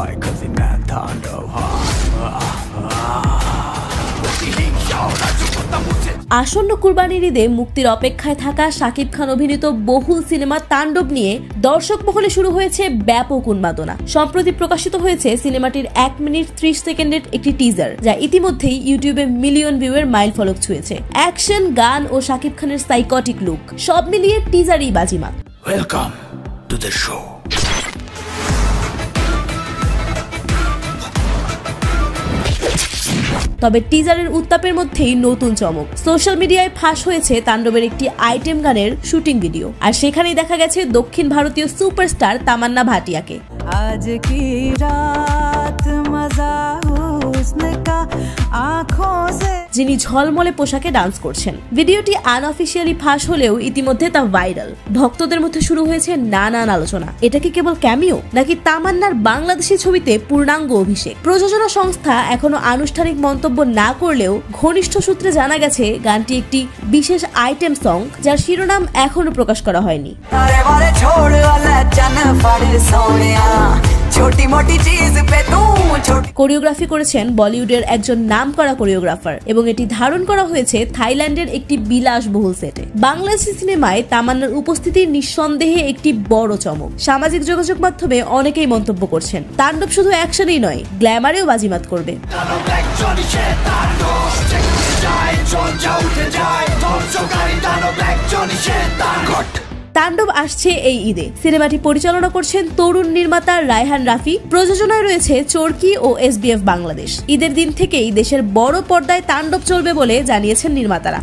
high, 'cause he man Taণ্ডব আসন্ন কুরবানির ঈদে মুক্তির অপেক্ষায় থাকা শাকিব খান অভিনীত বহুল সিনেমা তাণ্ডব নিয়ে দর্শক মহলে শুরু হয়েছে ব্যাপক উন্মাদনা। সম্প্রতি প্রকাশিত হয়েছে সিনেমাটির 1 মিনিট 30 সেকেন্ডের একটি টিজার, যা ইতিমধ্যেই ইউটিউবে মিলিয়ন ভিউয়ের মাইল ফলক ছুঁয়েছে। অ্যাকশন, গান ও শাকিব খানের সাইকোটিক লুক সব মিলিয়ে টিজারই বাজিমাত। Welcome to the show. তবে টিজারের উত্তাপের মধ্যেই নতুন চমক। সোশ্যাল মিডিয়ায় ফাঁস হয়েছে তাণ্ডবের একটি আইটেম গানের শুটিং ভিডিও, আর সেখানেই দেখা গেছে দক্ষিণ ভারতীয় সুপারস্টার তামান্না ভাটিয়াকে। আজ কি রাত মজা হুসন কা আঁখোं से, যিনি ঝলমলে পোশাকে ডান্স করছেন। ভিডিওটি আনঅফিশিয়ালি ফাঁস হলেও ইতিমধ্যে তা ভাইরাল। ভক্তদের মধ্যে শুরু হয়েছে নানান আলোচনা। এটা কি কেবল ক্যামিও, নাকি তামান্নার বাংলাদেশি ছবিতে পূর্ণাঙ্গ অভিষেক? প্রযোজনা সংস্থা এখনো আনুষ্ঠানিক মন্তব্য না করলেও ঘনিষ্ঠ সূত্রে জানা গেছে গানটি একটি বিশেষ আইটেম সং, যার শিরোনাম এখনো প্রকাশ করা হয়নি। কোরিওগ্রাফি করেছেন বলিউডের একজন নামকরা কোরিওগ্রাফার এবং এটি ধারণ করা হয়েছে থাইল্যান্ডের একটি বিলাসবহুল সেটে। বাংলাদেশি সিনেমায় তামান্নার উপস্থিতি নিঃসন্দেহে একটি বড় চমক। সামাজিক যোগাযোগ মাধ্যমে অনেকেই মন্তব্য করছেন, তাণ্ডব শুধু অ্যাকশনেই নয়, গ্ল্যামারেও বাজিমাত করবে। তাণ্ডব আসছে এই ঈদে। সিনেমাটি পরিচালনা করছেন তরুণ নির্মাতা রায়হান রাফি। প্রযোজনায় রয়েছে চরকি ও SBF বাংলাদেশ। ঈদের দিন থেকেই দেশের বড় পর্দায় তাণ্ডব চলবে বলে জানিয়েছেন নির্মাতারা।